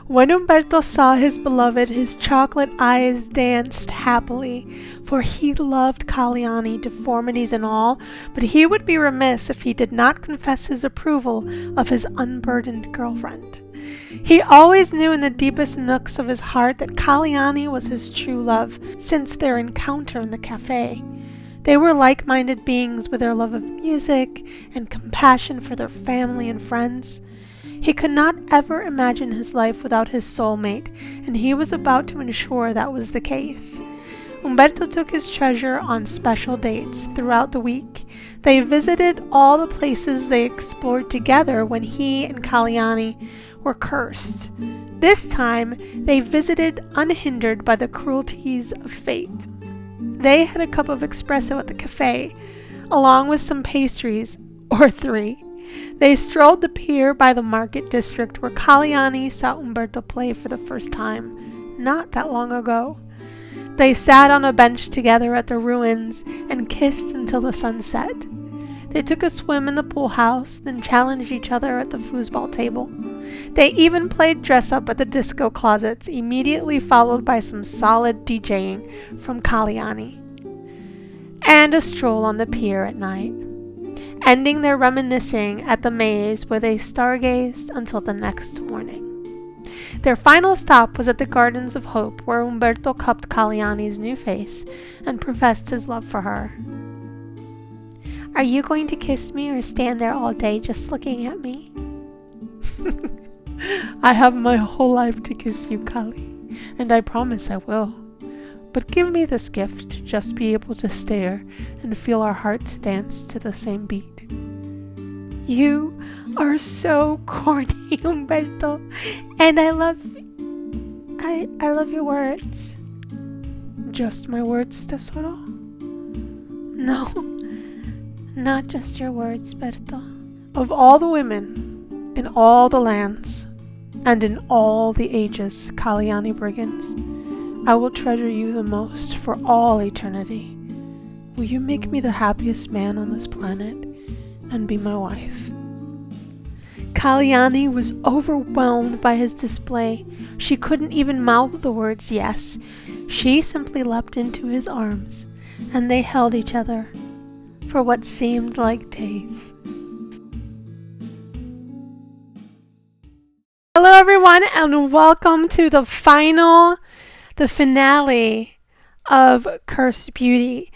When Umberto saw his beloved, his chocolate eyes danced happily, for he loved Caliani, deformities and all, but he would be remiss if he did not confess his approval of his unburdened girlfriend. He always knew in the deepest nooks of his heart that Caliani was his true love, since their encounter in the cafe. They were like-minded beings with their love of music and compassion for their family and friends. He could not ever imagine his life without his soulmate, and he was about to ensure that was the case. Umberto took his treasure on special dates throughout the week. They visited all the places they explored together when he and Caliani were cursed. This time, they visited unhindered by the cruelties of fate. They had a cup of espresso at the cafe, along with some pastries, or 3. They strolled the pier by the market district where Caliani saw Umberto play for the first time, not that long ago. They sat on a bench together at the ruins and kissed until the sun set. They took a swim in the pool house, then challenged each other at the foosball table. They even played dress-up at the disco closets, immediately followed by some solid DJing from Caliani, and a stroll on the pier at night, ending their reminiscing at the maze where they stargazed until the next morning. Their final stop was at the Gardens of Hope, where Umberto cupped Caliani's new face and professed his love for her. "Are you going to kiss me or stand there all day just looking at me?" "I have my whole life to kiss you, Cali, and I promise I will. But give me this gift to just be able to stare and feel our hearts dance to the same beat." "You are so corny, Umberto, and I love your words." "Just my words, tesoro?" "No, not just your words, Berto. Of all the women in all the lands and in all the ages, Caliani Brigands, I will treasure you the most for all eternity. Will you make me the happiest man on this planet and be my wife?" Caliani was overwhelmed by his display. She couldn't even mouth the words yes. She simply leapt into his arms, and they held each other for what seemed like days. Hello everyone, and welcome to the finale of Cursed Beauty.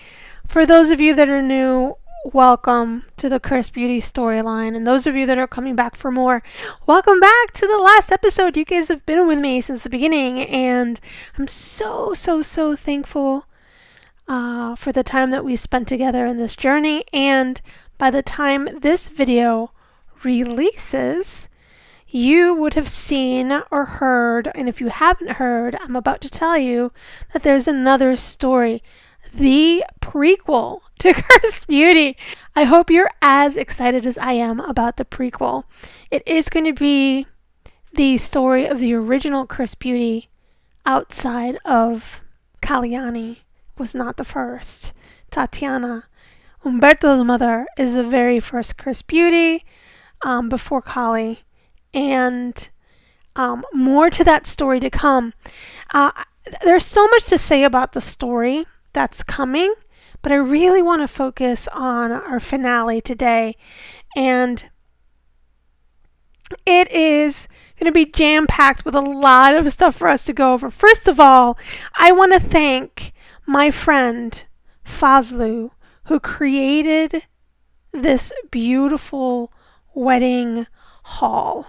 For those of you that are new, welcome to the Cursed Beauty storyline, and those of you that are coming back for more, welcome back to the last episode. You guys have been with me since the beginning, and I'm so thankful for the time that we spent together in this journey. And by the time this video releases, you would have seen or heard, and if you haven't heard, I'm about to tell you that there's another story, the prequel to Cursed Beauty. I hope you're as excited as I am about the prequel. It is going to be the story of the original Cursed Beauty outside of Caliani was not the first. Tatiana, Umberto's mother, is the very first Cursed Beauty before Cali. And more to that story to come. There's so much to say about the story that's coming, but I really want to focus on our finale today. And it is going to be jam-packed with a lot of stuff for us to go over. First of all, I want to thank my friend Fazlu, who created this beautiful wedding hall.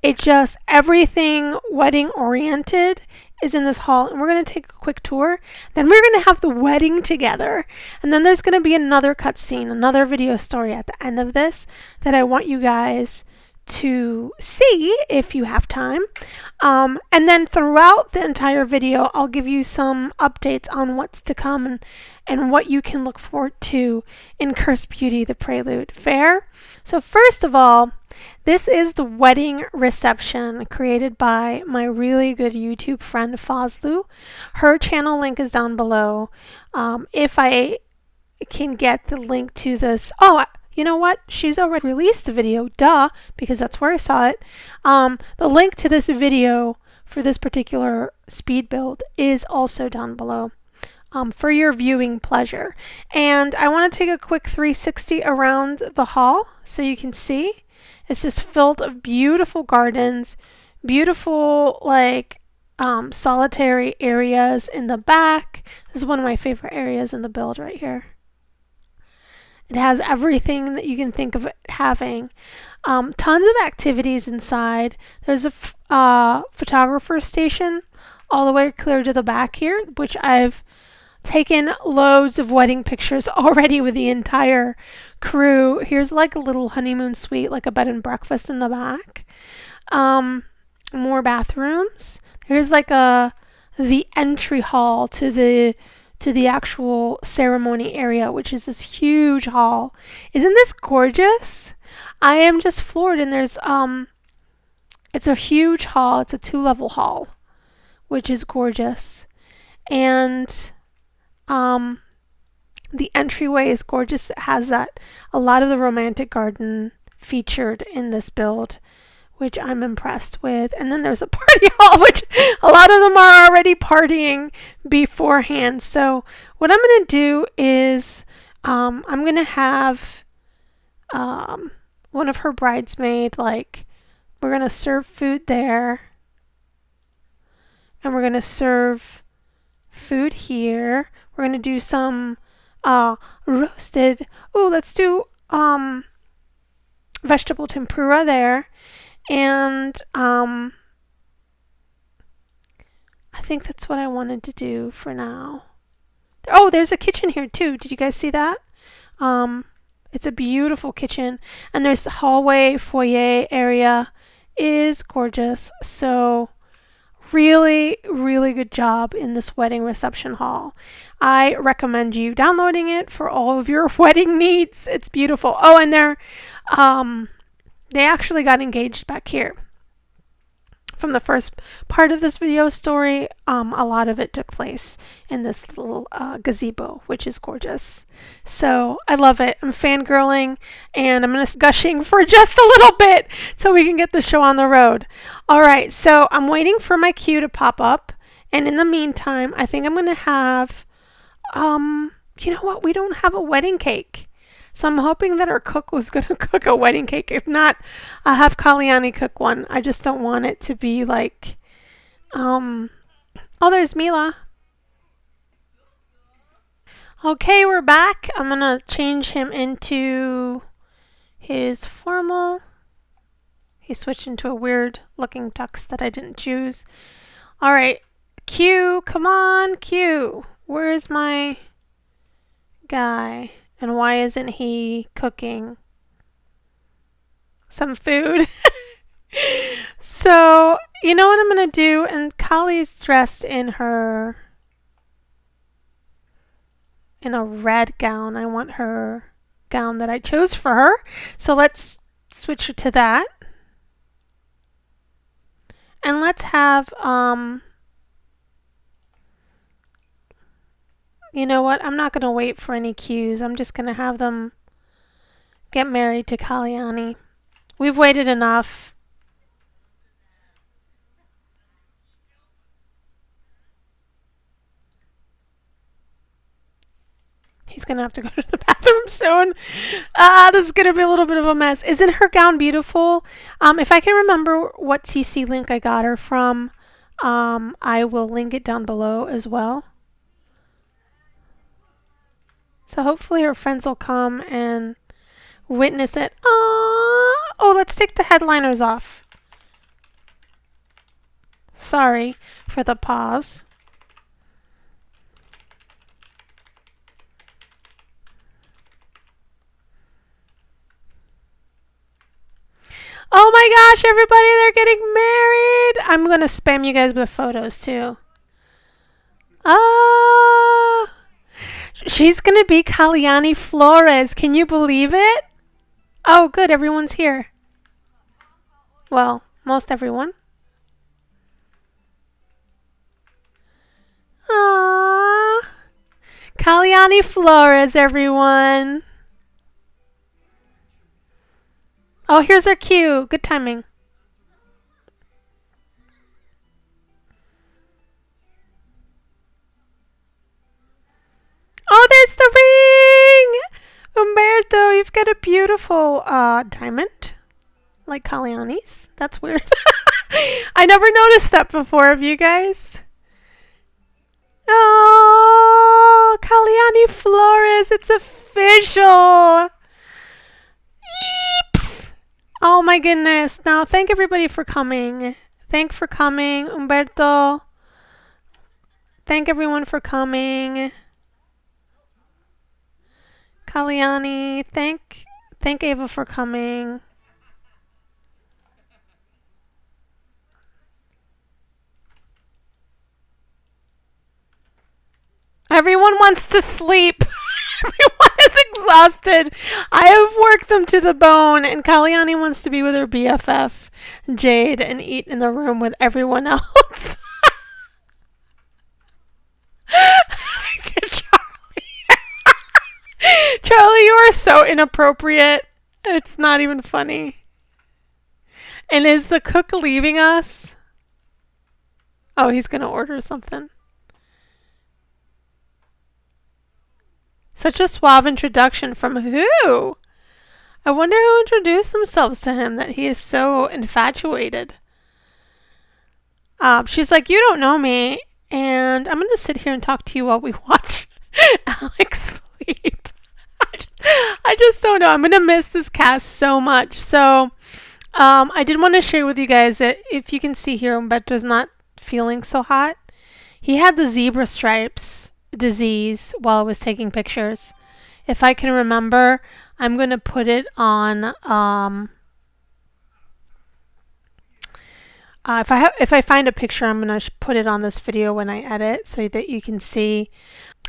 It just, everything wedding oriented is in this hall, and we're going to take a quick tour. Then we're going to have the wedding together, and then there's going to be another cutscene, another video story at the end of this that I want you guys to see if you have time. And then throughout the entire video, I'll give you some updates on what's to come and what you can look forward to in Cursed Beauty, the Prelude. Fair? So first of all, this is the wedding reception created by my really good YouTube friend Fazlu. Her channel link is down below. If I can get the link to this, you know what? She's already released a video, duh, because that's where I saw it. The link to this video for this particular speed build is also down below for your viewing pleasure. And I want to take a quick 360 around the hall so you can see. It's just filled of beautiful gardens, beautiful solitary areas in the back. This is one of my favorite areas in the build right here. It has everything that you can think of it having. Tons of activities inside. There's a photographer station all the way clear to the back here, which I've taken loads of wedding pictures already with the entire crew. Here's like a little honeymoon suite, like a bed and breakfast in the back. More bathrooms. Here's like the entry hall to the actual ceremony area, which is this huge hall. Isn't this gorgeous? I am just floored. And there's it's a huge hall. It's a 2-level hall, which is gorgeous. And the entryway is gorgeous. It has a lot of the romantic garden featured in this build, which I'm impressed with. And then there's a party hall, which a lot of them are already partying beforehand. So what I'm going to do is I'm going to have one of her bridesmaids, we're going to serve food there. And we're going to serve food here. We're going to do some roasted. Let's do vegetable tempura there. And I think that's what I wanted to do for now. Oh, there's a kitchen here too. Did you guys see that? It's a beautiful kitchen. And there's the hallway, foyer area is gorgeous. So really, really good job in this wedding reception hall. I recommend you downloading it for all of your wedding needs. It's beautiful. Oh, and they actually got engaged back here. From the first part of this video story, a lot of it took place in this little gazebo, which is gorgeous. So I love it. I'm fangirling, and I'm going to gushing for just a little bit so we can get the show on the road. All right, so I'm waiting for my cue to pop up, and in the meantime, I think I'm going to have, you know what? We don't have a wedding cake. So I'm hoping that our cook was going to cook a wedding cake. If not, I'll have Kalyani cook one. I just don't want it to be like, oh, there's Mila. Okay, we're back. I'm going to change him into his formal. He switched into a weird looking tux that I didn't choose. All right, Q, come on, Q. Where's my guy? And why isn't he cooking some food? So, you know what I'm going to do? And Kali's dressed in a red gown. I want her gown that I chose for her. So let's switch her to that. And let's have, you know what? I'm not going to wait for any cues. I'm just going to have them get married to Kalyani. We've waited enough. He's going to have to go to the bathroom soon. This is going to be a little bit of a mess. Isn't her gown beautiful? If I can remember what TC link I got her from, I will link it down below as well. So hopefully her friends will come and witness it. Oh, let's take the headliners off. Sorry for the pause. Oh my gosh, everybody, they're getting married. I'm going to spam you guys with photos too. Oh, she's going to be Kalyani Flores. Can you believe it? Oh, good. Everyone's here. Well, most everyone. Aww. Kalyani Flores, everyone. Oh, here's our cue. Good timing. Oh, there's the ring! Umberto, you've got a beautiful diamond. Like Kalyani's. That's weird. I never noticed that before of you guys. Oh, Kalyani Flores, it's official. Yeeps! Oh my goodness. Now, thank everybody for coming. Thank for coming, Umberto. Thank everyone for coming. Kalyani, thank Ava for coming. Everyone wants to sleep. Everyone is exhausted. I have worked them to the bone, and Kalyani wants to be with her BFF, Jade, and eat in the room with everyone else. Charlie. Charlie, you are so inappropriate. It's not even funny. And is the cook leaving us? Oh, he's going to order something. Such a suave introduction from who? I wonder who introduced themselves to him that he is so infatuated. She's like, you don't know me, and I'm going to sit here and talk to you while we watch Alex sleep. I just don't know. I'm going to miss this cast so much. So I did want to share with you guys that if you can see here, Umberto's not feeling so hot. He had the zebra stripes disease while I was taking pictures. If I can remember, I'm going to put it on if I find a picture, I'm going to put it on this video when I edit so that you can see.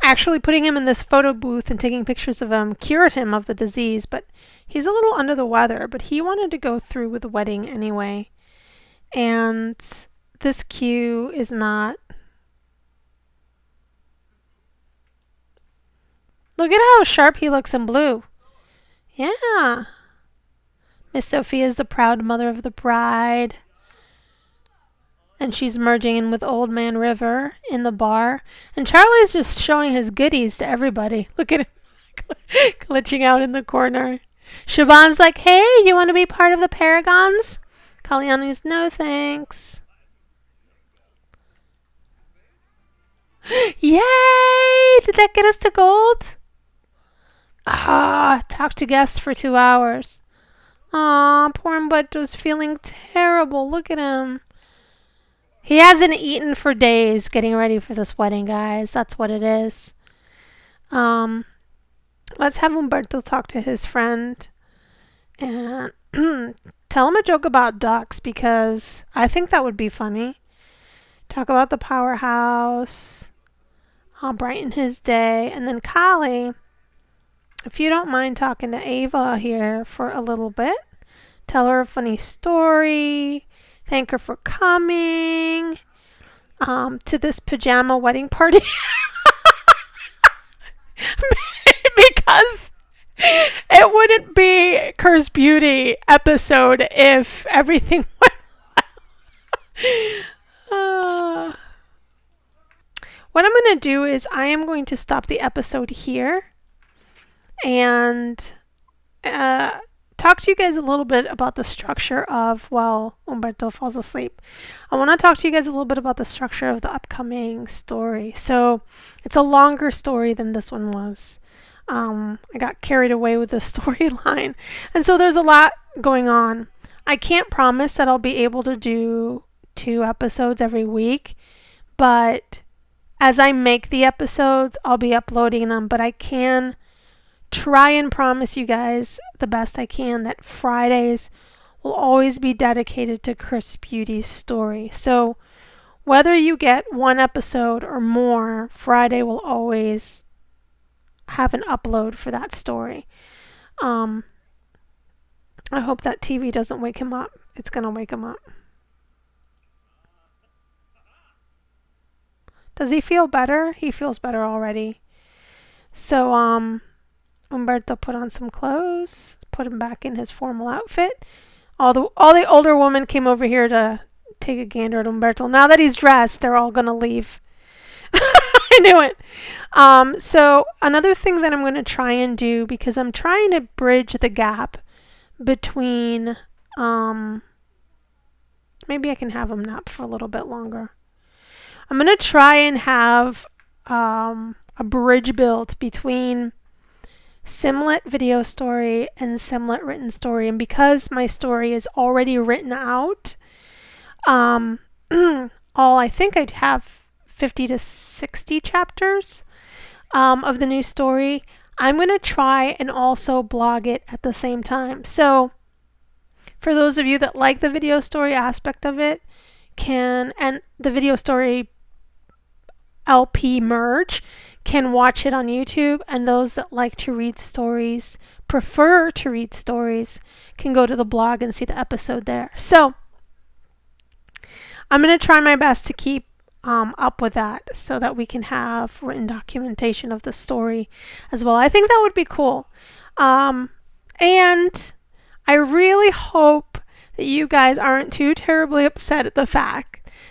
Actually putting him in this photo booth and taking pictures of him cured him of the disease, but he's a little under the weather, but he wanted to go through with the wedding anyway. And this cue is not. Look at how sharp he looks in blue. Yeah. Miss Sophia is the proud mother of the bride. And she's merging in with Old Man River in the bar. And Charlie's just showing his goodies to everybody. Look at him glitching out in the corner. Siobhan's like, hey, you want to be part of the Paragons? Kalyani's, no thanks. Yay! Did that get us to gold? Talk to guests for 2 hours. Aw, poor Umberto's feeling terrible. Look at him. He hasn't eaten for days getting ready for this wedding, guys. That's what it is. Let's have Umberto talk to his friend and tell him a joke about ducks because I think that would be funny. Talk about the powerhouse. I'll brighten his day. And then Kali, if you don't mind talking to Ava here for a little bit, tell her a funny story. Thank her for coming to this pajama wedding party. Because it wouldn't be Curse Beauty episode if everything went well. What I'm going to do is I am going to stop the episode here and talk to you guys a little bit about the structure of, well, Umberto falls asleep. I want to talk to you guys a little bit about the structure of the upcoming story. So it's a longer story than this one was. I got carried away with the storyline. And so there's a lot going on. I can't promise that I'll be able to do 2 episodes every week, but as I make the episodes, I'll be uploading them. But I can try and promise you guys the best I can that Fridays will always be dedicated to Chris Beauty's story. So whether you get one episode or more, Friday will always have an upload for that story. I hope that TV doesn't wake him up. It's going to wake him up. Does he feel better? He feels better already. So, Umberto put on some clothes, put him back in his formal outfit. All the older women came over here to take a gander at Umberto. Now that he's dressed, they're all going to leave. I knew it. So another thing that I'm going to try and do, because I'm trying to bridge the gap between, maybe I can have him nap for a little bit longer. I'm going to try and have a bridge built between Simlet video story and Simlet written story. And because my story is already written out, I think I'd have 50 to 60 chapters of the new story. I'm going to try and also blog it at the same time. So for those of you that like the video story aspect of it, and the video story LP merge, can watch it on YouTube, and those that like to read stories, prefer to read stories, can go to the blog and see the episode there. So I'm going to try my best to keep up with that so that we can have written documentation of the story as well. I think that would be cool. And I really hope that you guys aren't too terribly upset at the fact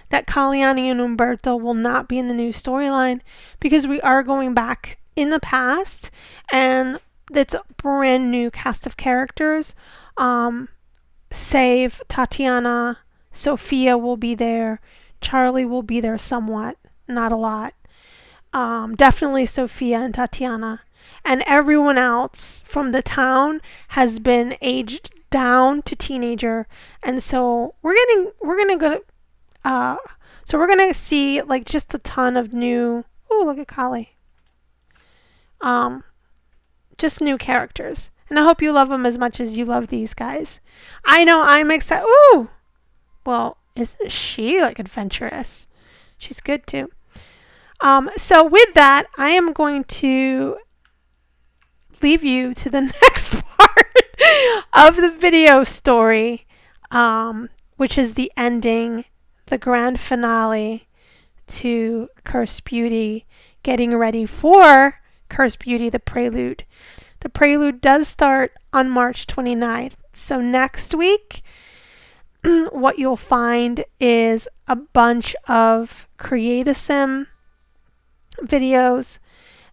that Kalyani and Umberto will not be in the new storyline, because we are going back in the past and it's a brand new cast of characters. Save Tatiana, Sophia will be there, Charlie will be there somewhat, not a lot. Definitely Sophia and Tatiana. And everyone else from the town has been aged down to teenager, and so we're gonna see like just a ton of new. Oh, look at Kali. Just new characters, and I hope you love them as much as you love these guys. I know I'm excited. Ooh, well, isn't she like adventurous? She's good too. So with that, I am going to leave you to the next part of the video story, which is the ending, the grand finale to Cursed Beauty, getting ready for Cursed Beauty, the prelude. The prelude does start on March 29th. So next week, what you'll find is a bunch of Create-A-Sim videos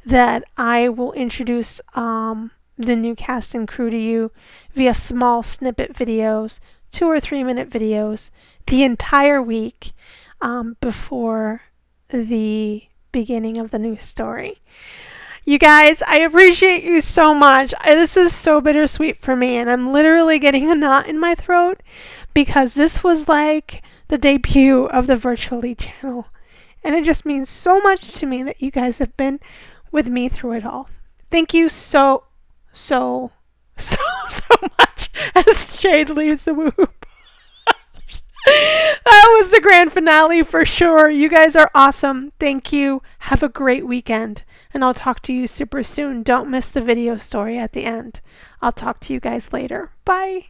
that I will introduce the new cast and crew to you via small snippet videos, 2 or 3 minute videos, the entire week before the beginning of the new story. You guys, I appreciate you so much. This is so bittersweet for me, and I'm literally getting a knot in my throat because this was like the debut of the VirtuaLee channel. And it just means so much to me that you guys have been with me through it all. Thank you so much as Jade leaves the whoop. That was the grand finale for sure. You guys are awesome. Thank you. Have a great weekend. And I'll talk to you super soon. Don't miss the video story at the end. I'll talk to you guys later. Bye.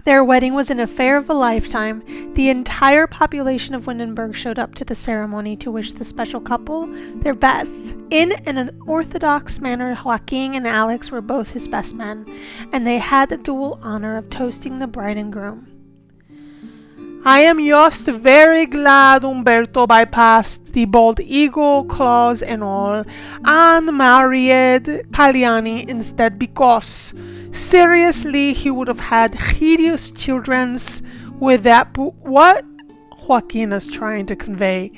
Their wedding was an affair of a lifetime. The entire population of Windenburg showed up to the ceremony to wish the special couple their best. In an unorthodox manner, Joaquin and Alex were both his best men, and they had the dual honor of toasting the bride and groom. I am just very glad Umberto bypassed the bald eagle, claws and all, and married Kalyani instead, because seriously, he would have had hideous childrens with that. What Joaquin is trying to convey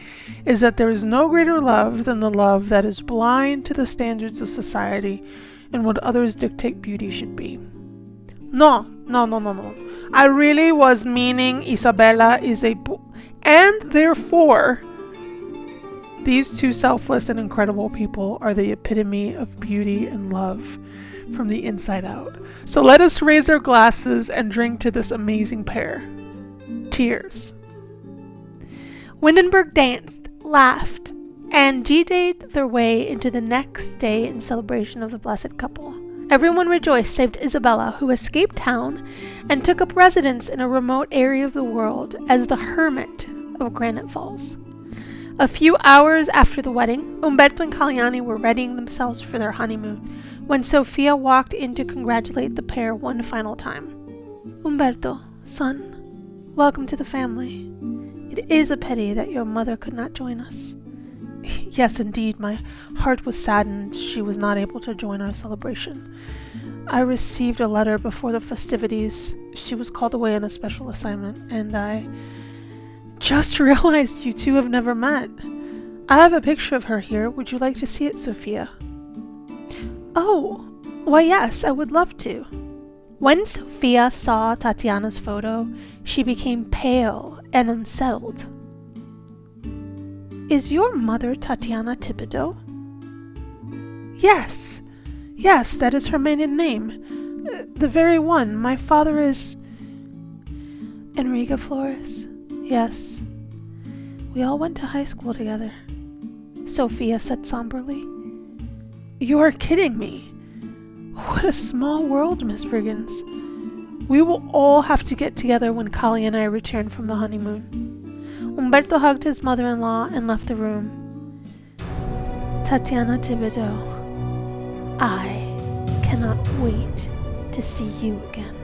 is that there is no greater love than the love that is blind to the standards of society and what others dictate beauty should be. No. I really was meaning Isabella is and therefore These two selfless and incredible people are the epitome of beauty and love from the inside out. So let us raise our glasses and drink to this amazing pair. Cheers. Windenburg danced, laughed, and G-dayed their way into the next day in celebration of the blessed couple. Everyone rejoiced save Isabella, who escaped town and took up residence in a remote area of the world as the hermit of Granite Falls. A few hours after the wedding, Umberto and Caliani were readying themselves for their honeymoon when Sofia walked in to congratulate the pair one final time. "Umberto, son, welcome to the family. It is a pity that your mother could not join us." "Yes, indeed, my heart was saddened she was not able to join our celebration. I received a letter before the festivities. She was called away on a special assignment, and I just realized you two have never met. I have a picture of her here. Would you like to see it, Sophia?" "Oh, why yes, I would love to." When Sophia saw Tatiana's photo, she became pale and unsettled. "Is your mother Tatiana Thibodeau?" Yes, that is her maiden name. The very one. My father is Enrique Flores. Yes. We all went to high school together," Sophia said somberly. "You are kidding me. What a small world, Miss Briggins. We will all have to get together when Kali and I return from the honeymoon." Umberto hugged his mother-in-law and left the room. "Tatiana Thibodeau, I cannot wait to see you again."